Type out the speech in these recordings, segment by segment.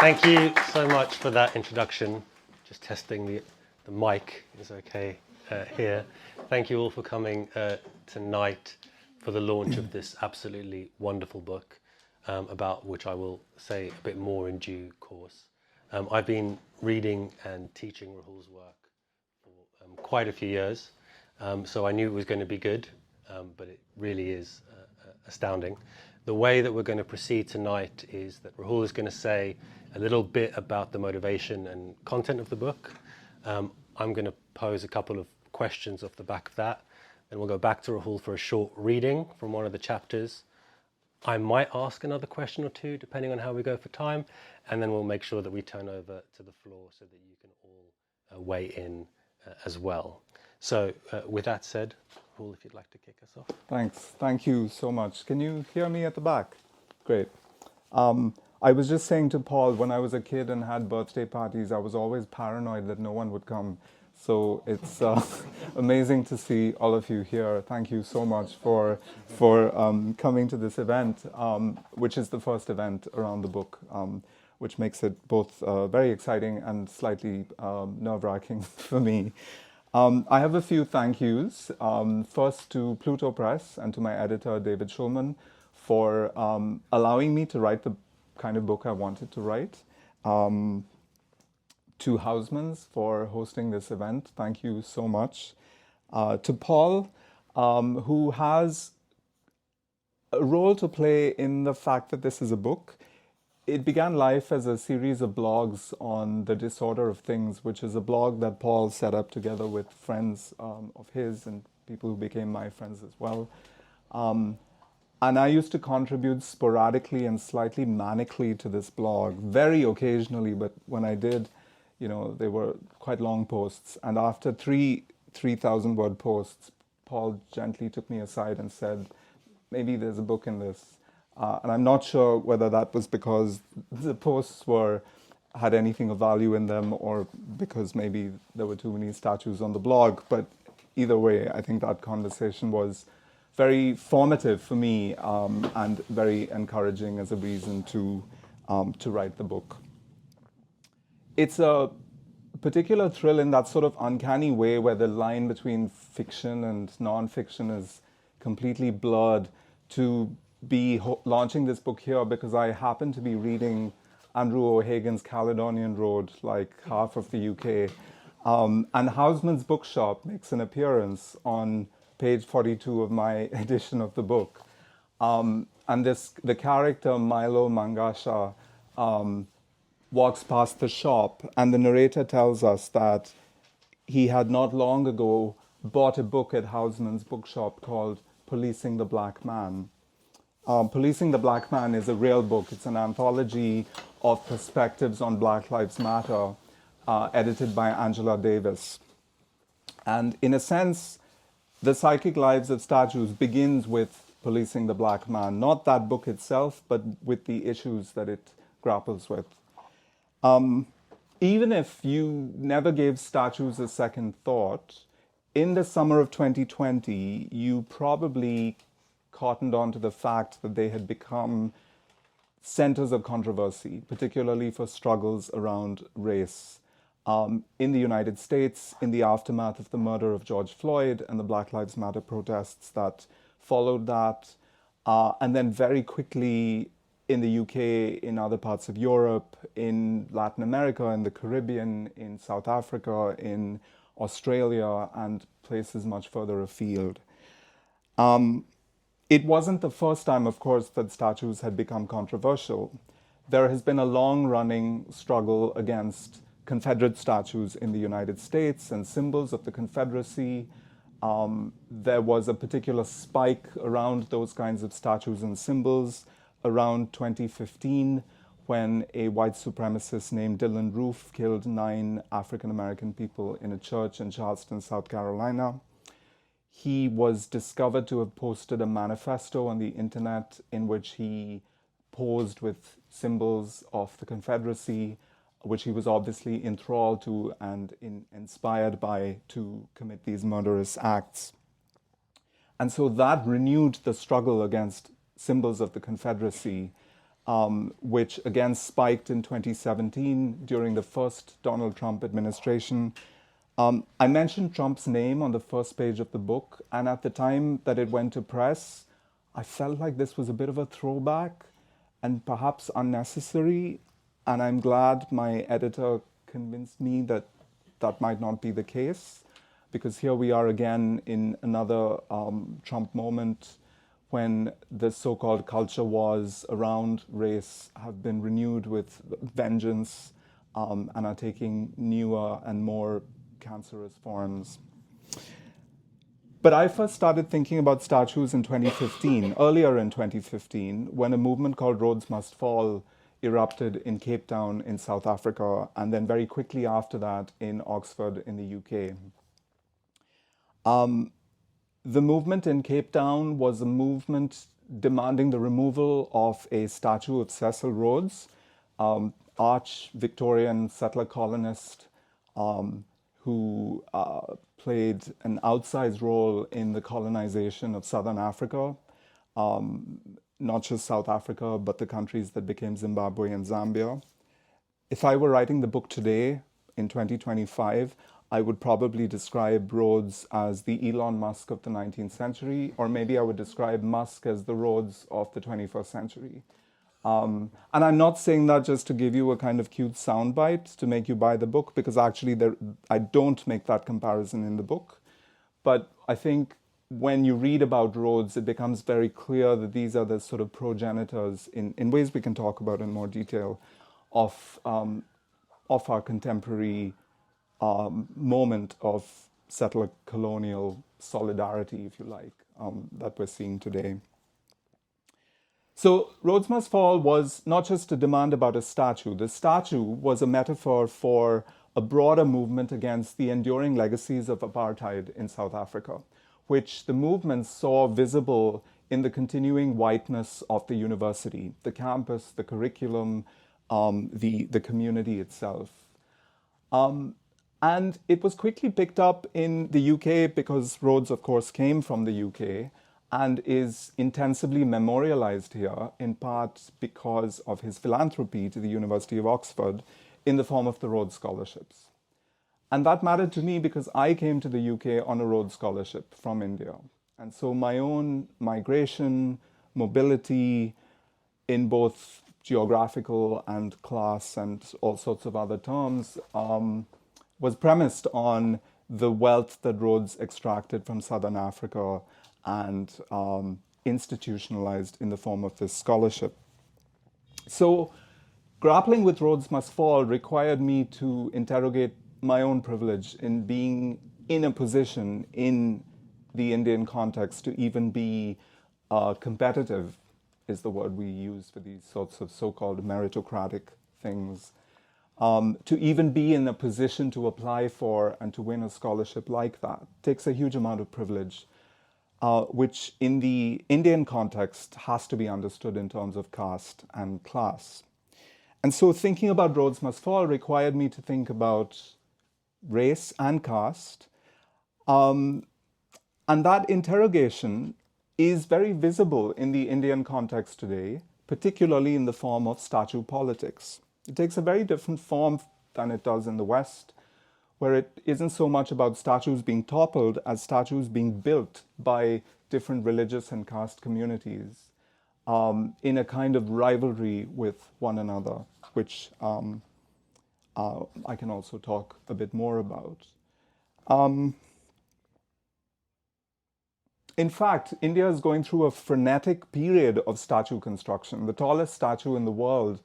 Thank you so much for that introduction. Just testing the mic is okay here. Thank you all for coming tonight for the launch of this absolutely wonderful book, about which I will say a bit more in due course. I've been reading and teaching Rahul's work for quite a few years, so I knew it was going to be good, but it really is astounding. The way that we're going to proceed tonight is that Rahul is going to say a little bit about the motivation and content of the book. I'm going to pose a couple of questions off the back of that. Then we'll go back to Rahul for a short reading from one of the chapters. I might ask another question or two, depending on how we go for time, and then we'll make sure that we turn over to the floor so that you can all weigh in as well. So with that said, Rahul, if you'd like to kick us off. Thanks. Thank you so much. Can you hear me at the back? Great. I was just saying to Paul, when I was a kid and had birthday parties, I was always paranoid that no one would come. So it's amazing to see all of you here. Thank you so much for coming to this event, which is the first event around the book, which makes it both very exciting and slightly nerve-wracking for me. I have a few thank yous. First to Pluto Press and to my editor, David Schulman, for allowing me to write the kind of book I wanted to write. To Housemans for hosting this event. Thank you so much. To Paul, who has a role to play in the fact that this is a book. It began life as a series of blogs on The Disorder of Things, which is a blog that Paul set up together with friends of his and people who became my friends as well. And I used to contribute sporadically and slightly manically to this blog, very occasionally, but when I did, you know, they were quite long posts. And after 3,000 word posts, Paul gently took me aside and said, maybe there's a book in this. And I'm not sure whether that was because the posts had anything of value in them or because maybe there were too many statues on the blog. But either way, I think that conversation was very formative for me and very encouraging as a reason to write the book. It's a particular thrill in that sort of uncanny way where the line between fiction and non-fiction is completely blurred to be launching this book here because I happen to be reading Andrew O'Hagan's Caledonian Road, like half of the UK. And Houseman's Bookshop makes an appearance on page 42 of my edition of the book. And the character Milo Mangasha walks past the shop, and the narrator tells us that he had not long ago bought a book at Houseman's Bookshop called Policing the Black Man. Policing the Black Man is a real book. It's an anthology of perspectives on Black Lives Matter, edited by Angela Davis. And in a sense, The Psychic Lives of Statues begins with Policing the Black Man, not that book itself, but with the issues that it grapples with. Even if you never gave statues a second thought, in the summer of 2020, you probably cottoned on to the fact that they had become centers of controversy, particularly for struggles around race. In the United States, in the aftermath of the murder of George Floyd and the Black Lives Matter protests that followed that, and then very quickly in the UK, in other parts of Europe, in Latin America, in the Caribbean, in South Africa, in Australia, and places much further afield. It wasn't the first time, of course, that statues had become controversial. There has been a long-running struggle against Confederate statues in the United States and symbols of the Confederacy. There was a particular spike around those kinds of statues and symbols around 2015 when a white supremacist named Dylan Roof killed 9 African-American people in a church in Charleston, South Carolina. He was discovered to have posted a manifesto on the internet in which he posed with symbols of the Confederacy, which he was obviously enthralled to and inspired by to commit these murderous acts. And so that renewed the struggle against symbols of the Confederacy. which again spiked in 2017 during the first Donald Trump administration. I mentioned Trump's name on the first page of the book, and at the time that it went to press, I felt like this was a bit of a throwback and perhaps unnecessary, and I'm glad my editor convinced me that that might not be the case, because here we are again in another Trump moment when the so-called culture wars around race have been renewed with vengeance and are taking newer and more cancerous forms. But I first started thinking about statues in 2015, earlier in 2015, when a movement called Rhodes Must Fall erupted in Cape Town in South Africa, and then very quickly after that in Oxford in the UK. The movement in Cape Town was a movement demanding the removal of a statue of Cecil Rhodes, arch Victorian settler colonist who played an outsized role in the colonization of Southern Africa, not just South Africa, but the countries that became Zimbabwe and Zambia. If I were writing the book today, in 2025, I would probably describe Rhodes as the Elon Musk of the 19th century, or maybe I would describe Musk as the Rhodes of the 21st century. And I'm not saying that just to give you a kind of cute soundbite to make you buy the book, because actually I don't make that comparison in the book. But I think when you read about Rhodes, it becomes very clear that these are the sort of progenitors, in ways we can talk about in more detail, of our contemporary moment of settler colonial solidarity, if you like, that we're seeing today. So Rhodes Must Fall was not just a demand about a statue. The statue was a metaphor for a broader movement against the enduring legacies of apartheid in South Africa, which the movement saw visible in the continuing whiteness of the university, the campus, the curriculum, the community itself. And it was quickly picked up in the UK because Rhodes, of course, came from the UK and is intensively memorialized here, in part because of his philanthropy to the University of Oxford in the form of the Rhodes Scholarships. And that mattered to me because I came to the UK on a Rhodes Scholarship from India. And so my own migration, mobility in both geographical and class and all sorts of other terms was premised on the wealth that Rhodes extracted from Southern Africa and institutionalized in the form of this scholarship. So grappling with Rhodes Must Fall required me to interrogate my own privilege in being in a position in the Indian context to even be competitive, is the word we use for these sorts of so-called meritocratic things, to even be in a position to apply for and to win a scholarship like that takes a huge amount of privilege, which in the Indian context has to be understood in terms of caste and class. And so thinking about Rhodes Must Fall required me to think about race and caste. And that interrogation is very visible in the Indian context today, particularly in the form of statue politics. It takes a very different form than it does in the West, where it isn't so much about statues being toppled as statues being built by different religious and caste communities in a kind of rivalry with one another, which I can also talk a bit more about. In fact, India is going through a frenetic period of statue construction. The tallest statue in the world,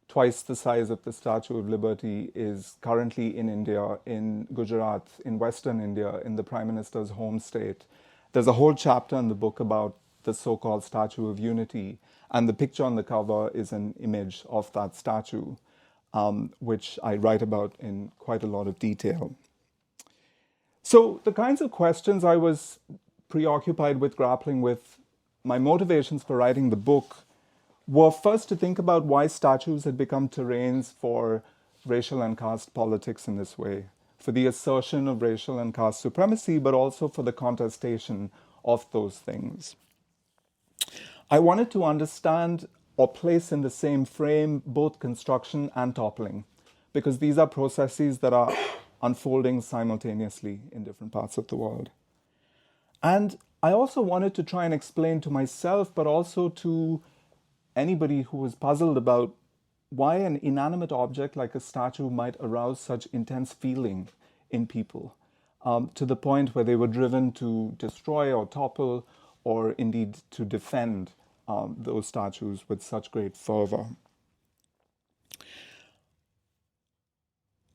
twice the size of the Statue of Liberty, is currently in India, in Gujarat, in Western India, in the Prime Minister's home state. There's a whole chapter in the book about the so-called Statue of Unity, and the picture on the cover is an image of that statue, which I write about in quite a lot of detail. So the kinds of questions I was preoccupied with grappling with, my motivations for writing the book, were first to think about why statues had become terrains for racial and caste politics in this way, for the assertion of racial and caste supremacy, but also for the contestation of those things. I wanted to understand or place in the same frame both construction and toppling, because these are processes that are unfolding simultaneously in different parts of the world. And I also wanted to try and explain to myself, but also to anybody who was puzzled about why an inanimate object like a statue might arouse such intense feeling in people, to the point where they were driven to destroy or topple, or indeed to defend those statues with such great fervor.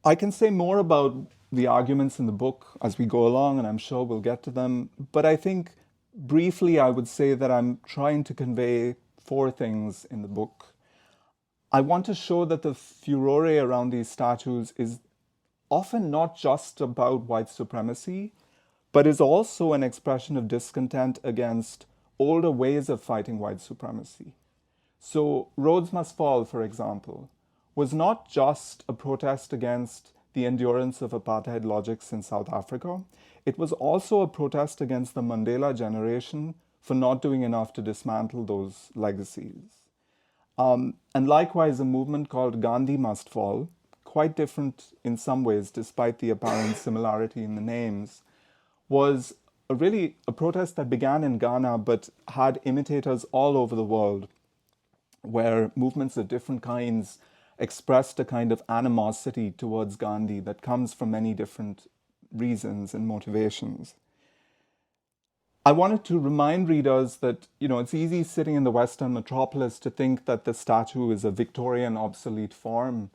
I can say more about the arguments in the book as we go along, and I'm sure we'll get to them. But I think briefly I would say that I'm trying to convey four things in the book. I want to show that the furore around these statues is often not just about white supremacy, but is also an expression of discontent against older ways of fighting white supremacy. So Rhodes Must Fall, for example, was not just a protest against the endurance of apartheid logics in South Africa. It was also a protest against the Mandela generation for not doing enough to dismantle those legacies. And likewise, a movement called Gandhi Must Fall, quite different in some ways, despite the apparent similarity in the names, was really a protest that began in Ghana but had imitators all over the world, where movements of different kinds expressed a kind of animosity towards Gandhi that comes from many different reasons and motivations. I wanted to remind readers that, it's easy sitting in the Western metropolis to think that the statue is a Victorian obsolete form.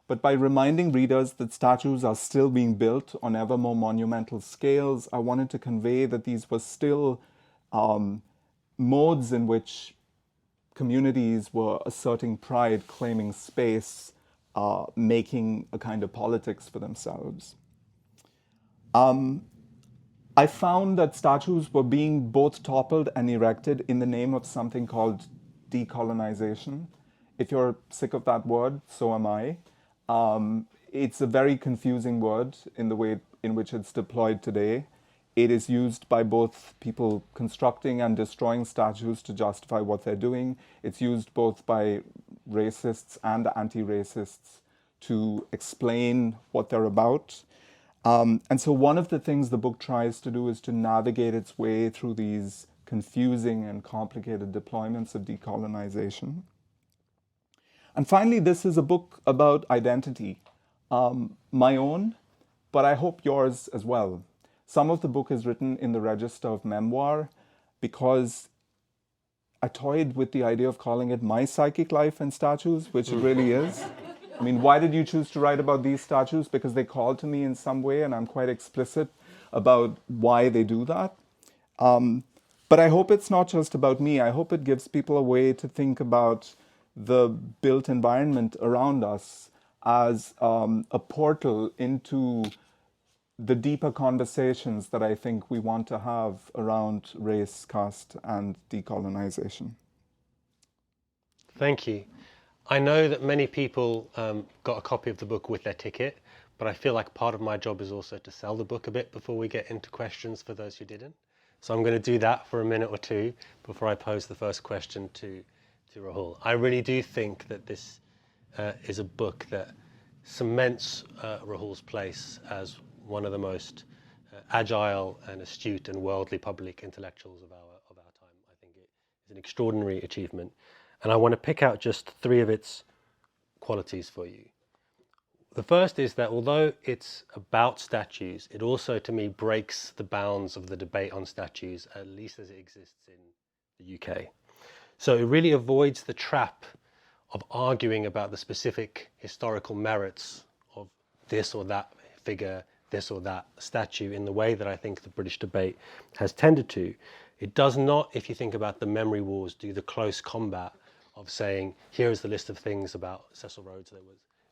But by reminding readers that statues are still being built on ever more monumental scales, I wanted to convey that these were still modes in which communities were asserting pride, claiming space, making a kind of politics for themselves. I found that statues were being both toppled and erected in the name of something called decolonisation. If you're sick of that word, so am I. It's a very confusing word in the way in which it's deployed today. It is used by both people constructing and destroying statues to justify what they're doing. It's used both by racists and anti-racists to explain what they're about. And so one of the things the book tries to do is to navigate its way through these confusing and complicated deployments of decolonisation. And finally, this is a book about identity, my own, but I hope yours as well. Some of the book is written in the register of memoir because I toyed with the idea of calling it My Psychic Life and Statues, which it really is. I mean, why did you choose to write about these statues? Because they call to me in some way, and I'm quite explicit about why they do that. But I hope it's not just about me. I hope it gives people a way to think about the built environment around us as a portal into the deeper conversations that I think we want to have around race, caste, and decolonisation. Thank you. I know that many people got a copy of the book with their ticket, but I feel like part of my job is also to sell the book a bit before we get into questions for those who didn't. So I'm going to do that for a minute or two before I pose the first question to Rahul. I really do think that this is a book that cements Rahul's place as one of the most agile and astute and worldly public intellectuals of our time. I think it is an extraordinary achievement. And I want to pick out just three of its qualities for you. The first is that although it's about statues, it also, to me, breaks the bounds of the debate on statues, at least as it exists in the UK. So it really avoids the trap of arguing about the specific historical merits of this or that figure, this or that statue, in the way that I think the British debate has tended to. It does not, if you think about the memory wars, do the close combat of saying, here is the list of things about Cecil Rhodes that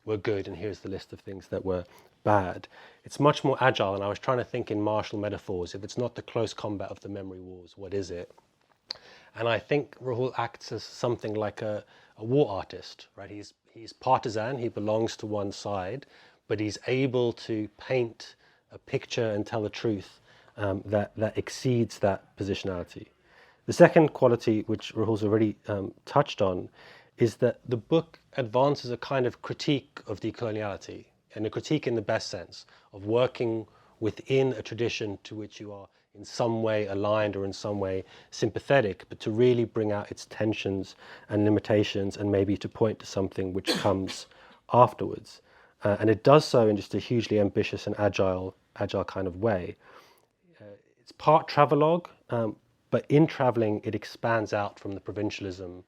were good, and here's the list of things that were bad. It's much more agile, and I was trying to think in martial metaphors. If it's not the close combat of the memory wars, what is it? And I think Rahul acts as something like a war artist, right? He's partisan, he belongs to one side, but he's able to paint a picture and tell a truth that exceeds that positionality. The second quality, which Rahul's already touched on, is that the book advances a kind of critique of decoloniality, and a critique in the best sense of working within a tradition to which you are in some way aligned or in some way sympathetic, but to really bring out its tensions and limitations and maybe to point to something which comes afterwards. And it does so in just a hugely ambitious and agile kind of way. It's part travelogue, but in travelling it expands out from the provincialism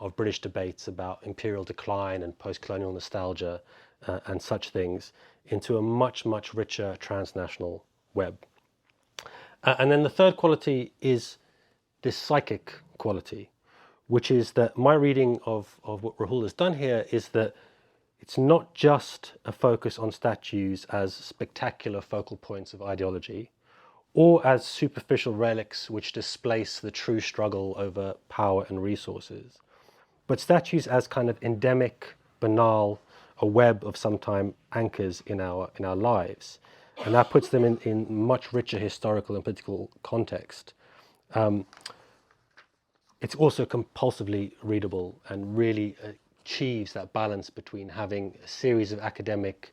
of British debates about imperial decline and post-colonial nostalgia and such things into a much, much richer transnational web. And then the third quality is this psychic quality, which is that my reading of what Rahul has done here is that it's not just a focus on statues as spectacular focal points of ideology or as superficial relics which displace the true struggle over power and resources, but statues as kind of endemic, banal, a web of sometime anchors in our lives. And that puts them in much richer historical and political context. It's also compulsively readable and really achieves that balance between having a series of academic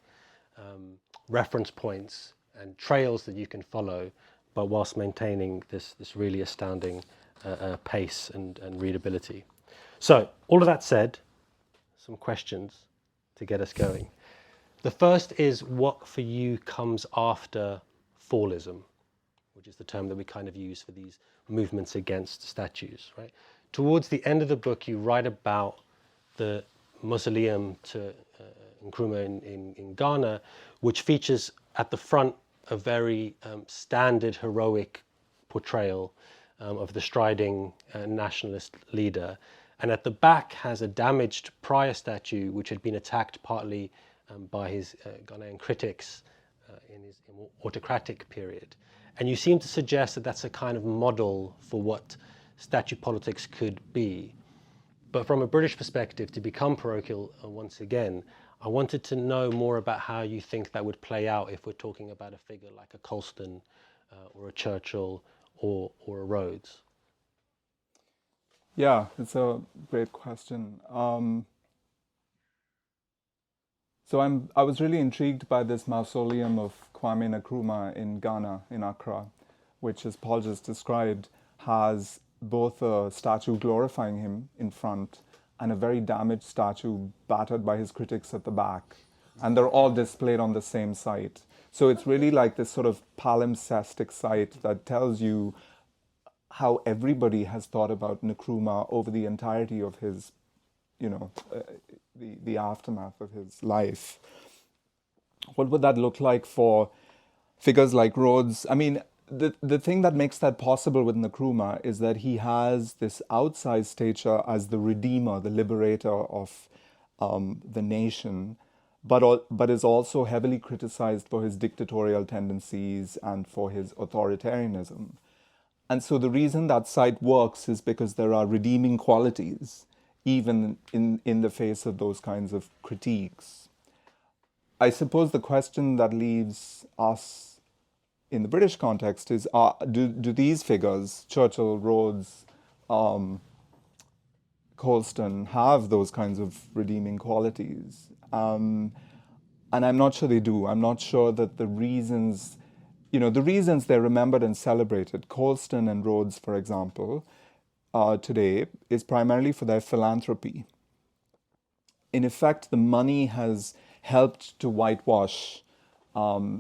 reference points and trails that you can follow, but whilst maintaining this really astounding pace and readability. So, all of that said, some questions to get us going. The first is, what for you comes after fallism, which is the term that we kind of use for these movements against statues, right? Towards the end of the book, you write about the mausoleum to Nkrumah in Ghana, which features at the front a very standard heroic portrayal of the striding nationalist leader, and at the back has a damaged prior statue which had been attacked partly by his Ghanaian critics in his autocratic period. And you seem to suggest that that's a kind of model for what statue politics could be. But from a British perspective, to become parochial once again, I wanted to know more about how you think that would play out if we're talking about a figure like a Colston or a Churchill or a Rhodes. Yeah, it's a great question. So I was really intrigued by this mausoleum of Kwame Nkrumah in Ghana, in Accra, which, as Paul just described, has both a statue glorifying him in front and a very damaged statue battered by his critics at the back. And they're all displayed on the same site. So it's really like this sort of palimpsestic site that tells you how everybody has thought about Nkrumah over the entirety of his, the aftermath of his life. What would that look like for figures like Rhodes? I mean, the thing that makes that possible with Nkrumah is that he has this outsized stature as the redeemer, the liberator of the nation, but is also heavily criticized for his dictatorial tendencies and for his authoritarianism. And so the reason that site works is because there are redeeming qualities, even in the face of those kinds of critiques. I suppose the question that leaves us in the British context is, do these figures, Churchill, Rhodes, Colston, have those kinds of redeeming qualities? And I'm not sure they do. I'm not sure that the reasons they're remembered and celebrated, Colston and Rhodes, for example, today, is primarily for their philanthropy. In effect, the money has helped to whitewash the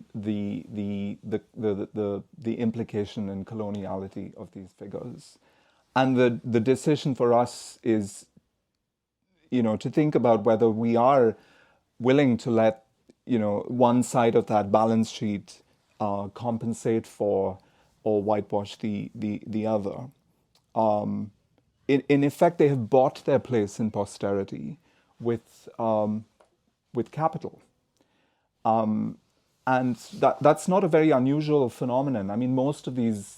implication and coloniality of these figures. And the decision for us is, to think about whether we are willing to let, one side of that balance sheet compensate for or whitewash the other. In effect, they have bought their place in posterity with capital. And that's not a very unusual phenomenon. I mean, most of these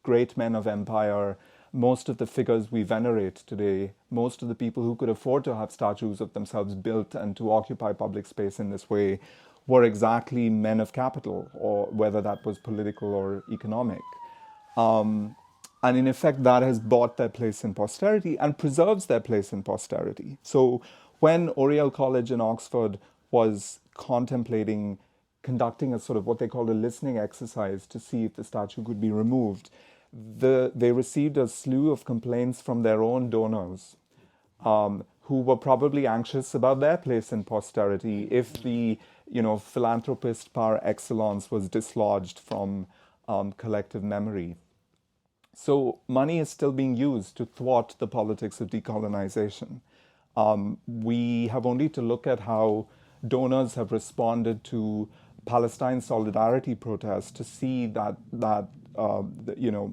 great men of empire, most of the figures we venerate today, most of the people who could afford to have statues of themselves built and to occupy public space in this way were exactly men of capital, or whether that was political or economic. And in effect, that has bought their place in posterity and preserves their place in posterity. So when Oriel College in Oxford was contemplating conducting a sort of what they called a listening exercise to see if the statue could be removed, they received a slew of complaints from their own donors, who were probably anxious about their place in posterity if the philanthropist par excellence was dislodged from collective memory. So money is still being used to thwart the politics of decolonization. We have only to look at how donors have responded to Palestine solidarity protests to see that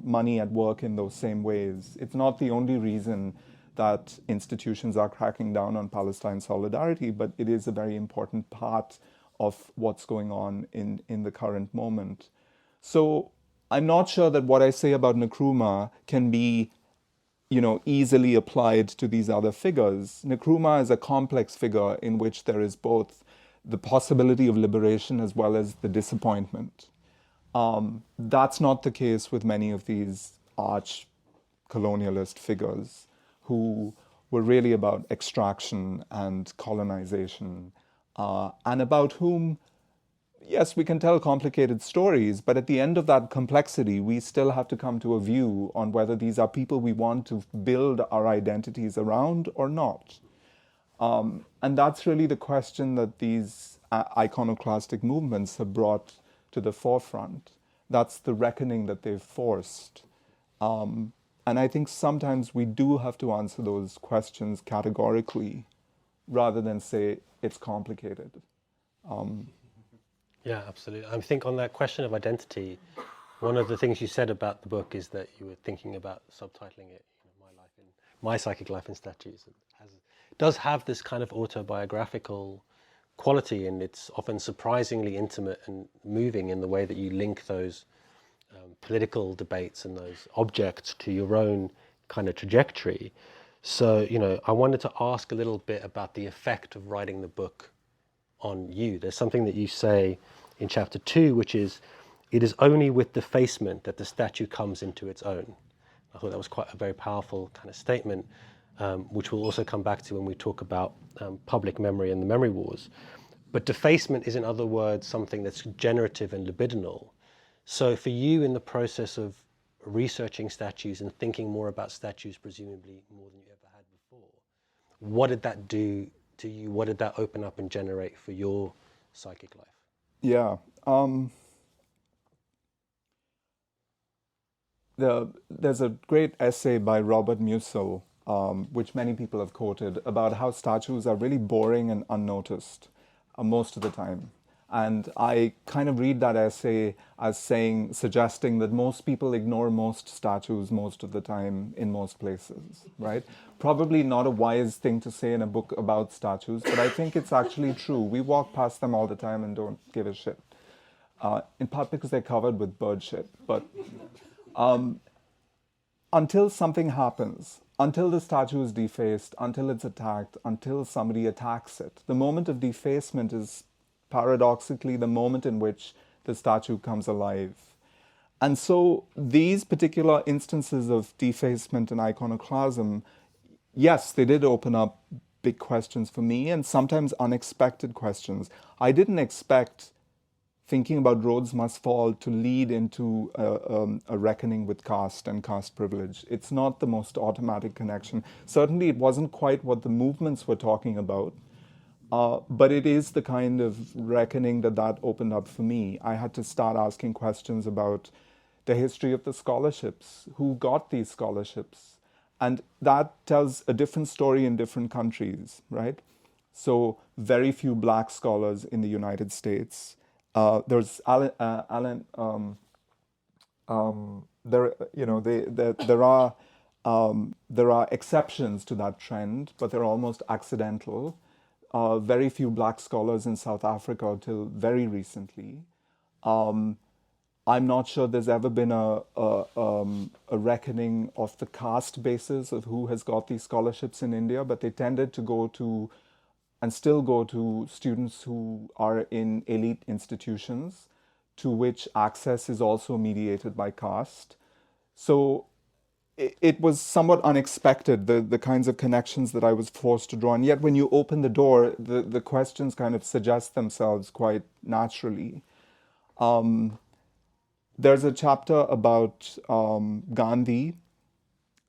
money at work in those same ways. It's not the only reason that institutions are cracking down on Palestine solidarity, but it is a very important part of what's going on in the current moment. So I'm not sure that what I say about Nkrumah can be easily applied to these other figures. Nkrumah is a complex figure in which there is both the possibility of liberation as well as the disappointment. That's not the case with many of these arch colonialist figures who were really about extraction and colonization, and about whom, yes, we can tell complicated stories, but at the end of that complexity, we still have to come to a view on whether these are people we want to build our identities around or not. And that's really the question that these iconoclastic movements have brought to the forefront. That's the reckoning that they've forced. And I think sometimes we do have to answer those questions categorically rather than say it's complicated. Yeah, absolutely. I think on that question of identity, one of the things you said about the book is that you were thinking about subtitling it, my psychic life in statues. It does have this kind of autobiographical quality, and it's often surprisingly intimate and moving in the way that you link those political debates and those objects to your own kind of trajectory. So, I wanted to ask a little bit about the effect of writing the book on you. There's something that you say in chapter 2, which is, it is only with defacement that the statue comes into its own. I thought that was quite a very powerful kind of statement, which we'll also come back to when we talk about public memory and the memory wars. But defacement is, in other words, something that's generative and libidinal. So for you, in the process of researching statues and thinking more about statues, presumably more than you ever had before, what did that do to you? What did that open up and generate for your psychic life? Yeah. There's a great essay by Robert Musil, which many people have quoted, about how statues are really boring and unnoticed most of the time. And I kind of read that essay as suggesting that most people ignore most statues most of the time in most places, right? Probably not a wise thing to say in a book about statues, but I think it's actually true. We walk past them all the time and don't give a shit. In part because they're covered with bird shit. But until something happens, until the statue is defaced, until it's attacked, until somebody attacks it, the moment of defacement is paradoxically the moment in which the statue comes alive. And so these particular instances of defacement and iconoclasm, yes, they did open up big questions for me, and sometimes unexpected questions. I didn't expect thinking about Roads Must Fall to lead into a reckoning with caste and caste privilege. It's not the most automatic connection. Certainly it wasn't quite what the movements were talking about. But it is the kind of reckoning that opened up for me. I had to start asking questions about the history of the scholarships, who got these scholarships. And that tells a different story in different countries, right? So very few black scholars in the United States. There's there are exceptions to that trend, but they're almost accidental. Very few black scholars in South Africa till very recently. I'm not sure there's ever been a reckoning of the caste basis of who has got these scholarships in India, but they tended to go to, and still go to, students who are in elite institutions, to which access is also mediated by caste. So it was somewhat unexpected, the kinds of connections that I was forced to draw. And yet, when you open the door, the questions kind of suggest themselves quite naturally. There's a chapter about Gandhi.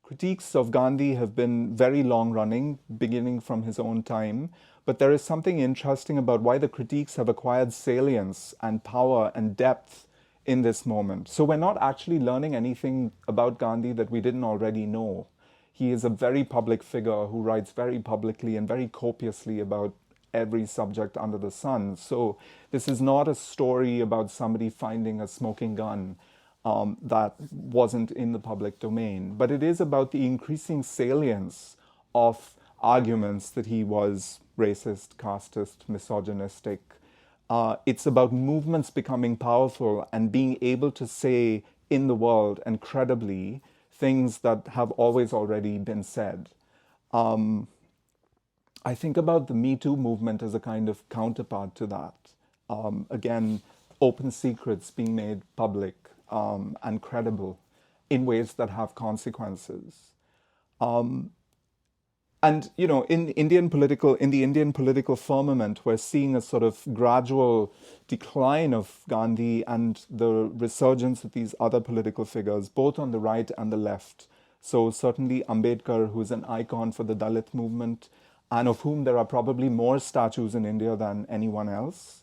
Critiques of Gandhi have been very long running, beginning from his own time. But there is something interesting about why the critiques have acquired salience and power and depth in this moment. So we're not actually learning anything about Gandhi that we didn't already know. He is a very public figure who writes very publicly and very copiously about every subject under the sun. So this is not a story about somebody finding a smoking gun that wasn't in the public domain, but it is about the increasing salience of arguments that he was racist, casteist, misogynistic. It's about movements becoming powerful and being able to say in the world and credibly things that have always already been said. I think about the Me Too movement as a kind of counterpart to that. Again, open secrets being made public and credible in ways that have consequences. And in the Indian political firmament, we're seeing a sort of gradual decline of Gandhi and the resurgence of these other political figures, both on the right and the left. So certainly Ambedkar, who's an icon for the Dalit movement, and of whom there are probably more statues in India than anyone else.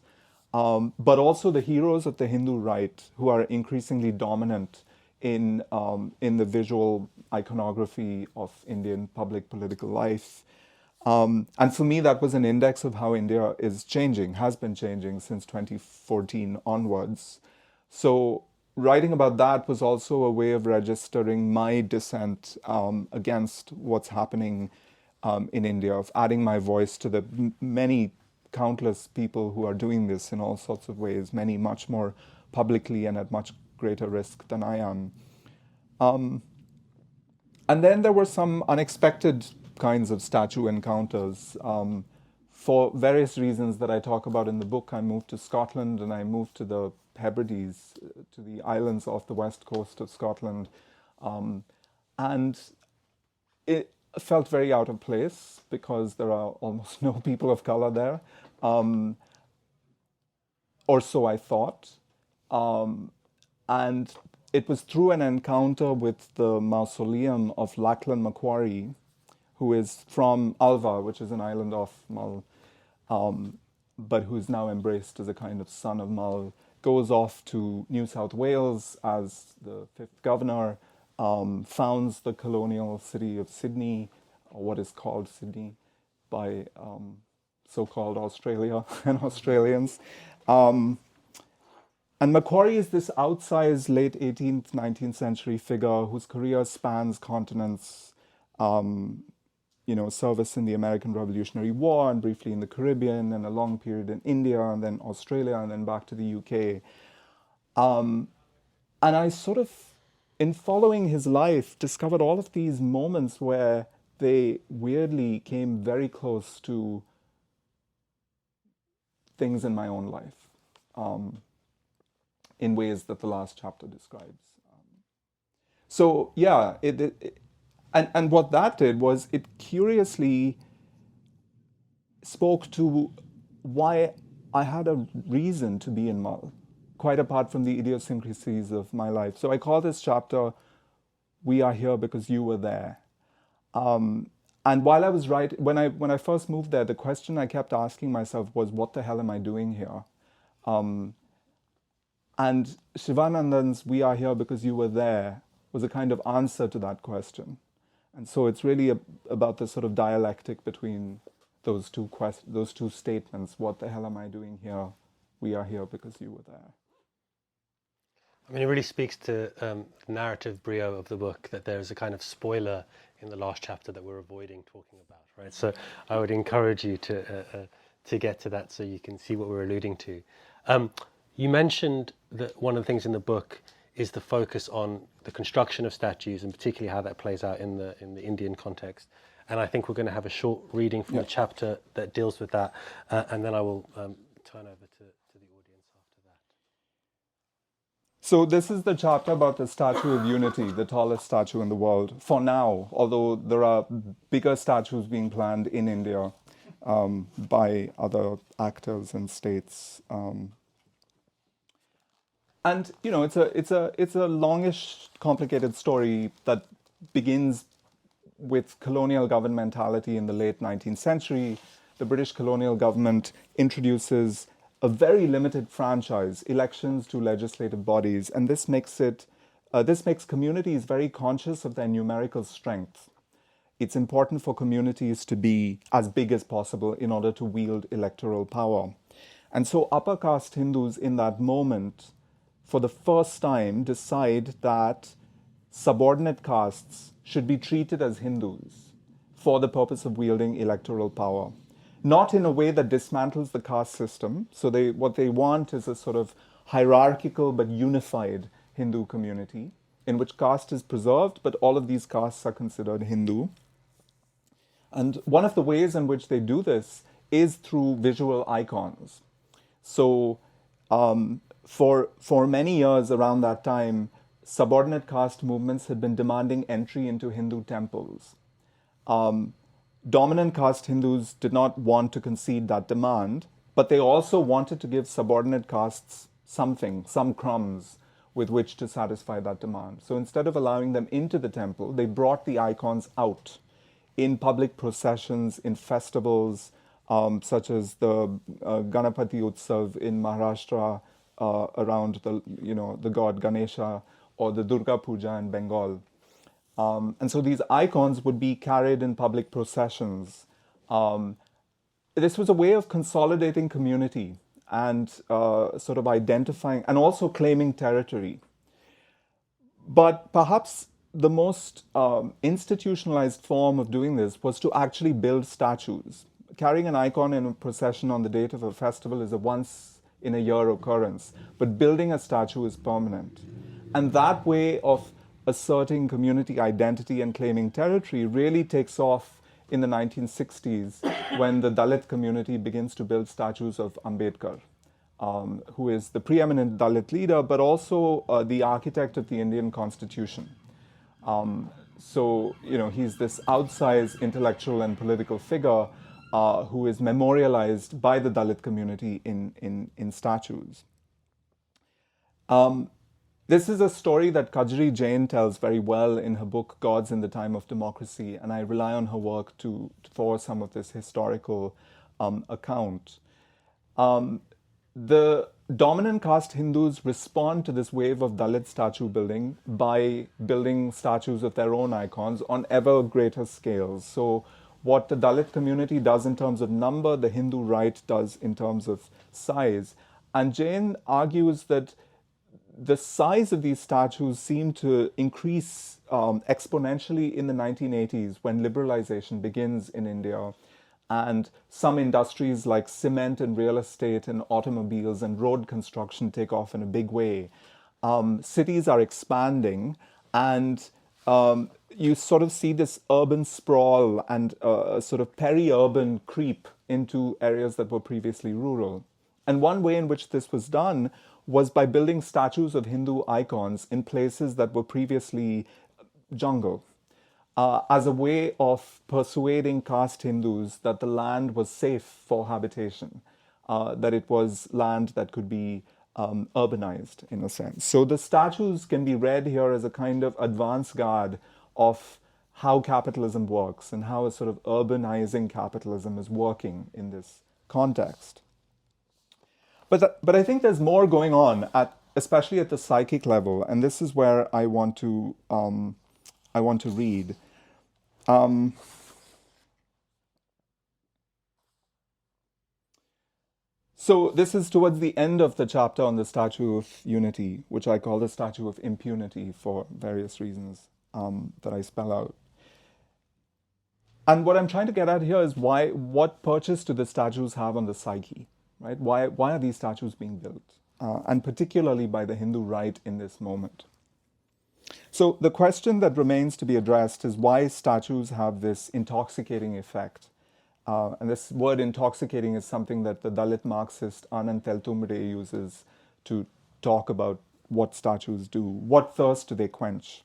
But also the heroes of the Hindu right, who are increasingly dominant in the visual iconography of Indian public political life. And for me, that was an index of how India is changing, has been changing since 2014 onwards. So writing about that was also a way of registering my dissent against what's happening in India, of adding my voice to the many countless people who are doing this in all sorts of ways, many much more publicly and at much greater risk than I am. And then there were some unexpected kinds of statue encounters. For various reasons that I talk about in the book, I moved to Scotland and I moved to the Hebrides, to the islands off the west coast of Scotland. And it felt very out of place because there are almost no people of color there. Or so I thought. And it was through an encounter with the mausoleum of Lachlan Macquarie, who is from Alva, which is an island off Mull, but who's now embraced as a kind of son of Mull, goes off to New South Wales as the fifth governor, founds the colonial city of Sydney, or what is called Sydney by so-called Australia and Australians. And Macquarie is this outsized late 18th, 19th century figure whose career spans continents, service in the American Revolutionary War and briefly in the Caribbean and a long period in India and then Australia and then back to the UK. And I sort of, in following his life, discovered all of these moments where they weirdly came very close to things in my own life. In ways that the last chapter describes. So yeah, and what that did was it curiously spoke to why I had a reason to be in Mull, quite apart from the idiosyncrasies of my life. So I call this chapter, "We Are Here Because You Were There." And while I was when I first moved there, the question I kept asking myself was, what the hell am I doing here? And Shivanandan's "We Are Here Because You Were There" was a kind of answer to that question. And so it's really about the sort of dialectic between those two statements. What the hell am I doing here? We are here because you were there. I mean, it really speaks to the narrative brio of the book, that there's a kind of spoiler in the last chapter that we're avoiding talking about, right? So I would encourage you to get to that so you can see what we're alluding to. You mentioned that one of the things in the book is the focus on the construction of statues, and particularly how that plays out in the Indian context. And I think we're going to have a short reading from the chapter that deals with that, and then I will turn over to the audience after that. So this is the chapter about the Statue of Unity, the tallest statue in the world, for now, although there are bigger statues being planned in India by other actors and states. And you know, it's a longish, complicated story that begins with colonial governmentality in the late 19th century. The British colonial government introduces a very limited franchise, elections to legislative bodies, and this makes communities very conscious of their numerical strength. It's important for communities to be as big as possible in order to wield electoral power. And so upper caste Hindus in that moment, for the first time, decide that subordinate castes should be treated as Hindus for the purpose of wielding electoral power. Not in a way that dismantles the caste system. So what they want is a sort of hierarchical but unified Hindu community in which caste is preserved, but all of these castes are considered Hindu. And one of the ways in which they do this is through visual icons. So for many years around that time, subordinate caste movements had been demanding entry into Hindu temples. Dominant caste Hindus did not want to concede that demand, but they also wanted to give subordinate castes something, some crumbs with which to satisfy that demand. So instead of allowing them into the temple, they brought the icons out in public processions, in festivals, such as the Ganapati Utsav in Maharashtra, around the god Ganesha, or the Durga Puja in Bengal. And so these icons would be carried in public processions. This was a way of consolidating community and sort of identifying and also claiming territory. But perhaps the most institutionalized form of doing this was to actually build statues. Carrying an icon in a procession on the date of a festival is a once in a year occurrence, but building a statue is permanent. And that way of asserting community identity and claiming territory really takes off in the 1960s when the Dalit community begins to build statues of Ambedkar, who is the preeminent Dalit leader, but also the architect of the Indian Constitution. So, you know, he's this outsized intellectual and political figure who is memorialized by the Dalit community in statues. This is a story that Kajri Jain tells very well in her book Gods in the Time of Democracy, and I rely on her work for some of this historical account. The dominant caste Hindus respond to this wave of Dalit statue building by building statues of their own icons on ever greater scales. So what the Dalit community does in terms of number, the Hindu right does in terms of size. And Jain argues that the size of these statues seemed to increase exponentially in the 1980s when liberalization begins in India. And some industries like cement and real estate and automobiles and road construction take off in a big way. Cities are expanding, and you sort of see this urban sprawl and a sort of peri-urban creep into areas that were previously rural. And one way in which this was done was by building statues of Hindu icons in places that were previously jungle, as a way of persuading caste Hindus that the land was safe for habitation, that it was land that could be urbanized in a sense. So the statues can be read here as a kind of advance guard of how capitalism works and how a sort of urbanizing capitalism is working in this context. But I think there's more going on, especially at the psychic level, and this is where I want to read. So this is towards the end of the chapter on the Statue of Unity, which I call the Statue of Impunity for various reasons that I spell out. And what I'm trying to get at here is what purchase do the statues have on the psyche? Right? Why are these statues being built? And particularly by the Hindu right in this moment. So the question that remains to be addressed is why statues have this intoxicating effect. And this word intoxicating is something that the Dalit Marxist Anand Teltumre uses to talk about what statues do. What thirst do they quench?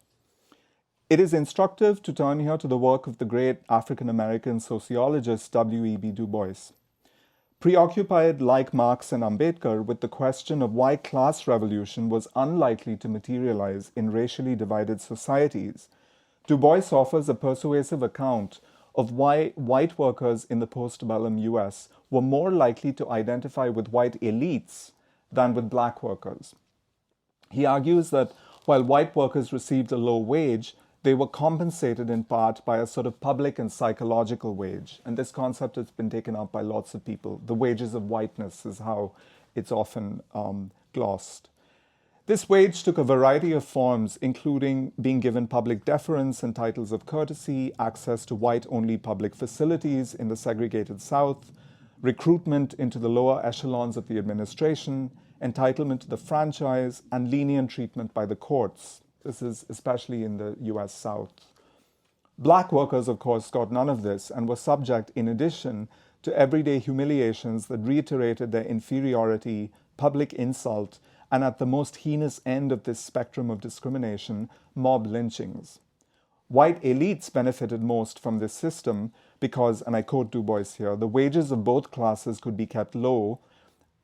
It is instructive to turn here to the work of the great African-American sociologist W.E.B. Du Bois. Preoccupied, like Marx and Ambedkar, with the question of why class revolution was unlikely to materialize in racially divided societies, Du Bois offers a persuasive account of why white workers in the postbellum US were more likely to identify with white elites than with black workers. He argues that while white workers received a low wage, they were compensated in part by a sort of public and psychological wage. And this concept has been taken up by lots of people. The wages of whiteness is how it's often glossed. This wage took a variety of forms, including being given public deference and titles of courtesy, access to white-only public facilities in the segregated South, recruitment into the lower echelons of the administration, entitlement to the franchise, and lenient treatment by the courts. This is especially in the US South. Black workers, of course, got none of this and were subject, in addition, to everyday humiliations that reiterated their inferiority, public insult, and at the most heinous end of this spectrum of discrimination, mob lynchings. White elites benefited most from this system because, and I quote Du Bois here, the wages of both classes could be kept low,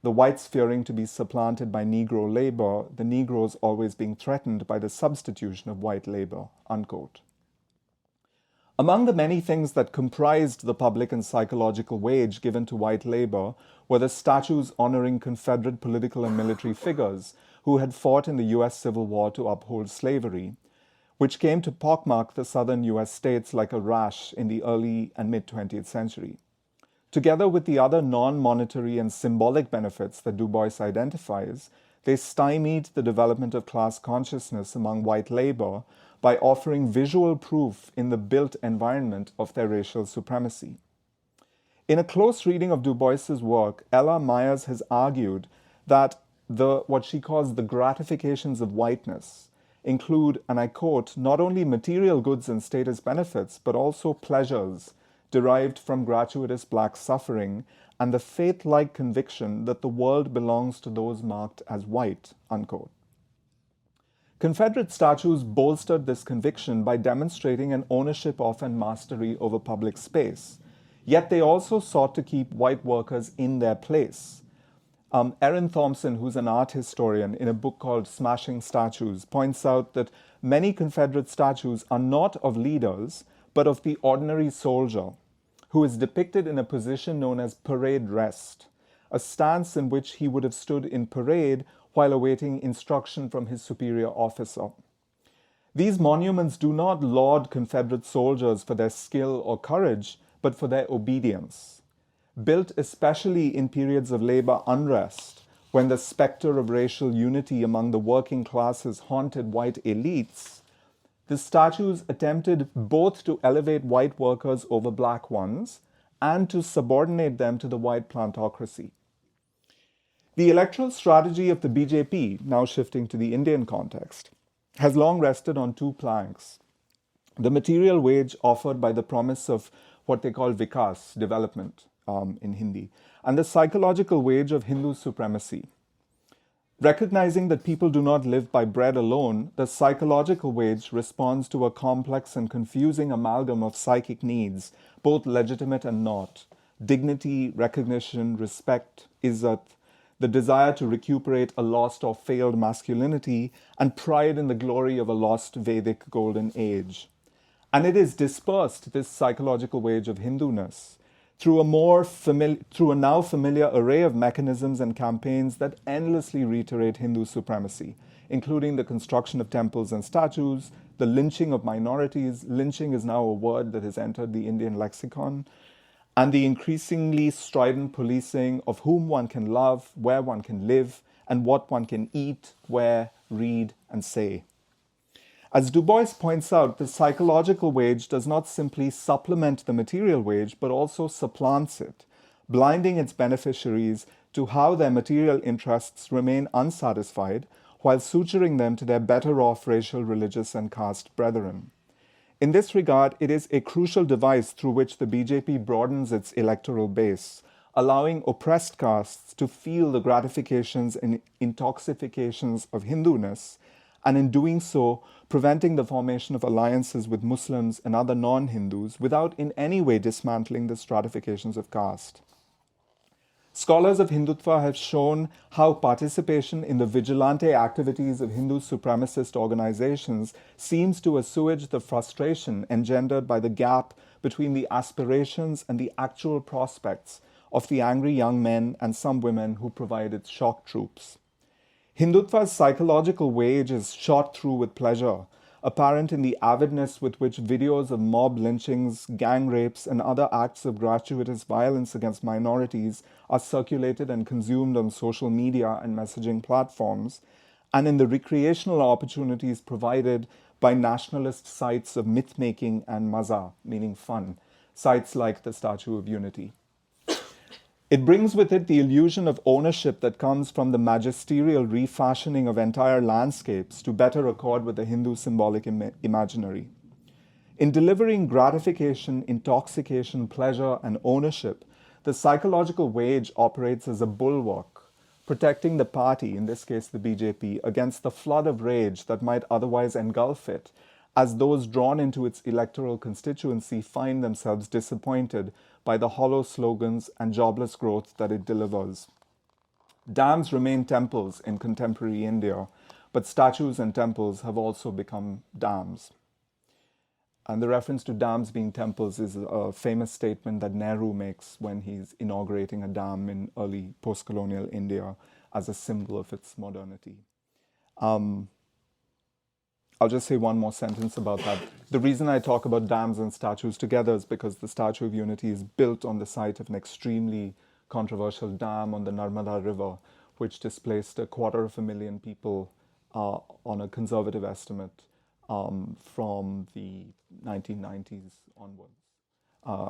the whites fearing to be supplanted by Negro labor, the Negroes always being threatened by the substitution of white labor, unquote. Among the many things that comprised the public and psychological wage given to white labor were the statues honoring Confederate political and military figures who had fought in the US Civil War to uphold slavery, which came to pockmark the southern US states like a rash in the early and mid-20th century. Together with the other non-monetary and symbolic benefits that Du Bois identifies, they stymied the development of class consciousness among white labor by offering visual proof in the built environment of their racial supremacy. In a close reading of Du Bois's work, Ella Myers has argued that what she calls the gratifications of whiteness include, and I quote, not only material goods and status benefits, but also pleasures derived from gratuitous black suffering and the faith-like conviction that the world belongs to those marked as white, unquote. Confederate statues bolstered this conviction by demonstrating an ownership of and mastery over public space. Yet they also sought to keep white workers in their place. Erin Thompson, who's an art historian, in a book called Smashing Statues, points out that many Confederate statues are not of leaders, but of the ordinary soldier, who is depicted in a position known as parade rest, a stance in which he would have stood in parade while awaiting instruction from his superior officer. These monuments do not laud Confederate soldiers for their skill or courage, but for their obedience. Built especially in periods of labor unrest, when the specter of racial unity among the working classes haunted white elites, the statues attempted both to elevate white workers over black ones and to subordinate them to the white plantocracy. The electoral strategy of the BJP, now shifting to the Indian context, has long rested on two planks. The material wage offered by the promise of what they call vikas, development in Hindi, and the psychological wage of Hindu supremacy. Recognizing that people do not live by bread alone, the psychological wage responds to a complex and confusing amalgam of psychic needs, both legitimate and not: dignity, recognition, respect, izzat, the desire to recuperate a lost or failed masculinity, and pride in the glory of a lost Vedic golden age. And it is dispersed, this psychological wage of Hinduness, through a now familiar array of mechanisms and campaigns that endlessly reiterate Hindu supremacy, including the construction of temples and statues, the lynching of minorities — lynching is now a word that has entered the Indian lexicon — and the increasingly strident policing of whom one can love, where one can live, and what one can eat, wear, read, and say. As Du Bois points out, the psychological wage does not simply supplement the material wage, but also supplants it, blinding its beneficiaries to how their material interests remain unsatisfied while suturing them to their better-off racial, religious, and caste brethren. In this regard, it is a crucial device through which the BJP broadens its electoral base, allowing oppressed castes to feel the gratifications and intoxications of Hinduness, and in doing so, preventing the formation of alliances with Muslims and other non-Hindus without in any way dismantling the stratifications of caste. Scholars of Hindutva have shown how participation in the vigilante activities of Hindu supremacist organizations seems to assuage the frustration engendered by the gap between the aspirations and the actual prospects of the angry young men and some women who provide its shock troops. Hindutva's psychological wage is shot through with pleasure, apparent in the avidness with which videos of mob lynchings, gang rapes, and other acts of gratuitous violence against minorities are circulated and consumed on social media and messaging platforms, and in the recreational opportunities provided by nationalist sites of myth-making and maza, meaning fun, sites like the Statue of Unity. It brings with it the illusion of ownership that comes from the magisterial refashioning of entire landscapes to better accord with the Hindu symbolic imaginary. In delivering gratification, intoxication, pleasure, and ownership, the psychological wage operates as a bulwark, protecting the party, in this case the BJP, against the flood of rage that might otherwise engulf it, as those drawn into its electoral constituency find themselves disappointed by the hollow slogans and jobless growth that it delivers. Dams remain temples in contemporary India, but statues and temples have also become dams. And the reference to dams being temples is a famous statement that Nehru makes when he's inaugurating a dam in early postcolonial India as a symbol of its modernity. I'll just say one more sentence about that. The reason I talk about dams and statues together is because the Statue of Unity is built on the site of an extremely controversial dam on the Narmada River, which displaced 250,000 people on a conservative estimate from the 1990s onwards.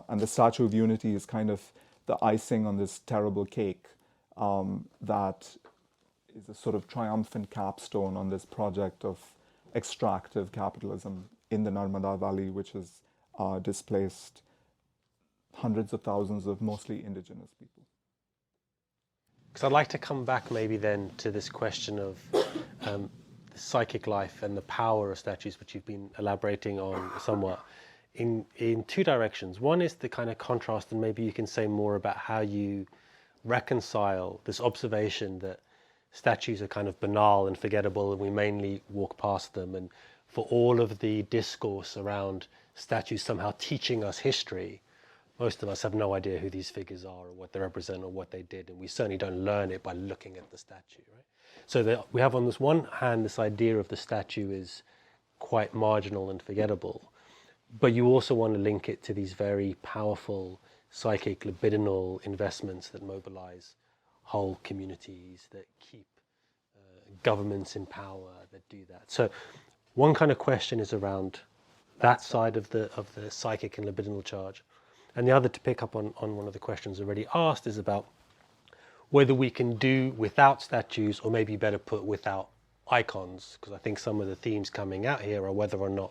And the Statue of Unity is kind of the icing on this terrible cake that is a sort of triumphant capstone on this project of extractive capitalism in the Narmada Valley, which has displaced hundreds of thousands of mostly indigenous people. Because I'd like to come back maybe then to this question of the psychic life and the power of statues, which you've been elaborating on somewhat, in two directions. One is the kind of contrast, and maybe you can say more about how you reconcile this observation that statues are kind of banal and forgettable and we mainly walk past them, and for all of the discourse around statues somehow teaching us history, most of us have no idea who these figures are or what they represent or what they did, and we certainly don't learn it by looking at the statue, right? So we have on this one hand this idea of the statue is quite marginal and forgettable, but you also want to link it to these very powerful psychic libidinal investments that mobilize whole communities, that keep governments in power, that do that. So one kind of question is around that side of the psychic and libidinal charge. And the other, to pick up on one of the questions already asked, is about whether we can do without statues, or maybe better put, without icons, because I think some of the themes coming out here are whether or not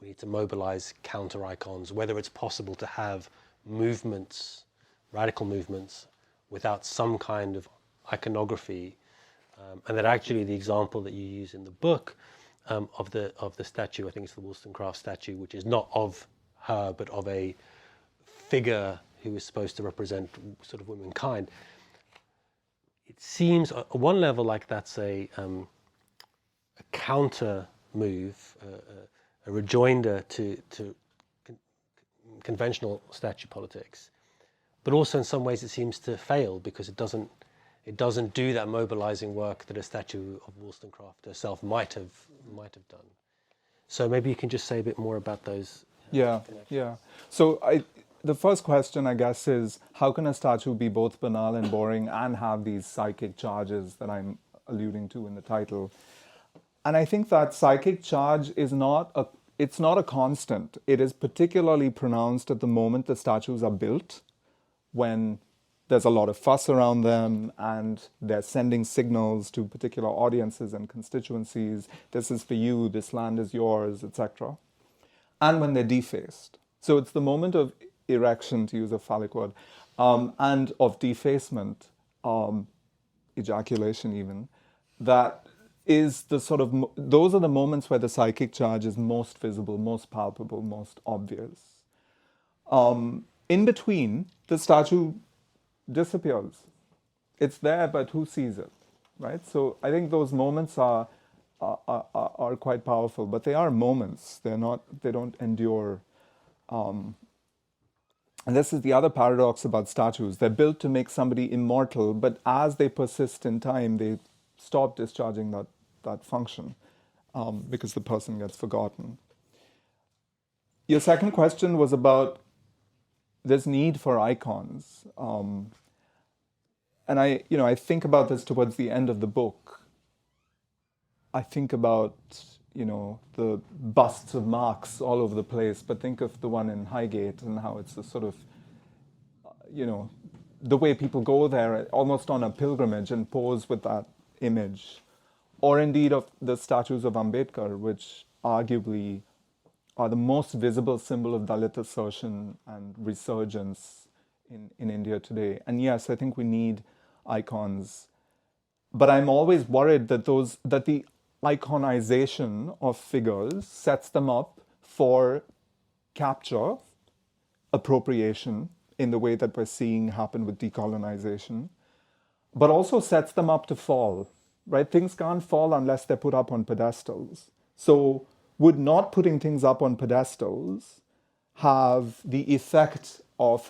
we need to mobilize counter icons, whether it's possible to have movements, radical movements, without some kind of iconography, and that actually the example that you use in the book of the statue, I think it's the Wollstonecraft statue, which is not of her but of a figure who is supposed to represent sort of womankind. It seems at one level like that's a counter move, a rejoinder to conventional statue politics, but also in some ways it seems to fail because it doesn't do that mobilizing work that a statue of Wollstonecraft herself might have done. So maybe you can just say a bit more about those. Yeah. So the first question, I guess, is how can a statue be both banal and boring and have these psychic charges that I'm alluding to in the title? And I think that psychic charge is not a constant. It is particularly pronounced at the moment the statues are built, when there's a lot of fuss around them and they're sending signals to particular audiences and constituencies. This is for you, this land is yours, etc. And when they're defaced. So it's the moment of erection, to use a phallic word, and of defacement, ejaculation even, that is the sort of, those are the moments where the psychic charge is most visible, most palpable, most obvious. In between, the statue disappears. It's there, but who sees it, right? So I think those moments are quite powerful, but they are moments. They're not. They don't endure. And this is the other paradox about statues. They're built to make somebody immortal, but as they persist in time, they stop discharging that function because the person gets forgotten. Your second question was about this need for icons. And I think about this towards the end of the book. I think about, the busts of Marx all over the place, but think of the one in Highgate and how it's a sort of, the way people go there almost on a pilgrimage and pose with that image. Or indeed of the statues of Ambedkar, which arguably are the most visible symbol of Dalit assertion and resurgence in India today. And yes, I think we need icons. But I'm always worried that the iconization of figures sets them up for capture, appropriation, in the way that we're seeing happen with decolonization, but also sets them up to fall, right? Things can't fall unless they're put up on pedestals. So would not putting things up on pedestals have the effect of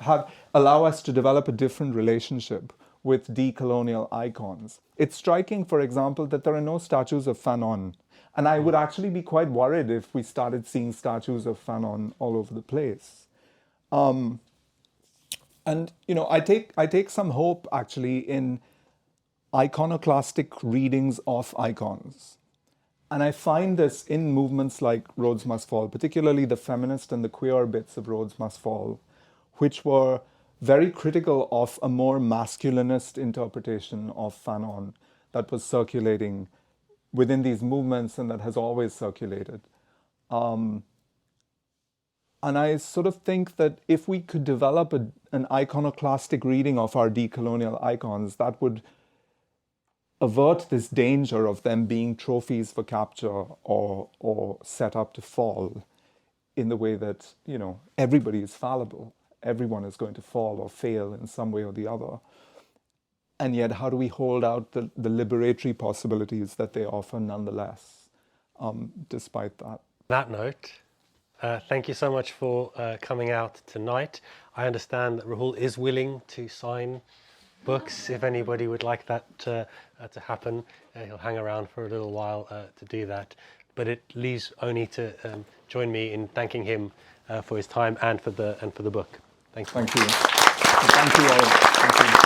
allow us to develop a different relationship with decolonial icons? It's striking, for example, that there are no statues of Fanon. And I would actually be quite worried if we started seeing statues of Fanon all over the place. And I take some hope actually in iconoclastic readings of icons. And I find this in movements like Rhodes Must Fall, particularly the feminist and the queer bits of Rhodes Must Fall, which were very critical of a more masculinist interpretation of Fanon that was circulating within these movements and that has always circulated. And I sort of think that if we could develop an iconoclastic reading of our decolonial icons, that would avert this danger of them being trophies for capture or set up to fall in the way that, everybody is fallible. Everyone is going to fall or fail in some way or the other. And yet, how do we hold out the liberatory possibilities that they offer nonetheless, despite that? That note, thank you so much for coming out tonight. I understand that Rahul is willing to sign books if anybody would like that to happen. He'll hang around for a little while to do that. But it leaves only to join me in thanking him for his time and for the book. Thank you. Thank you. Thank you all. Thank you.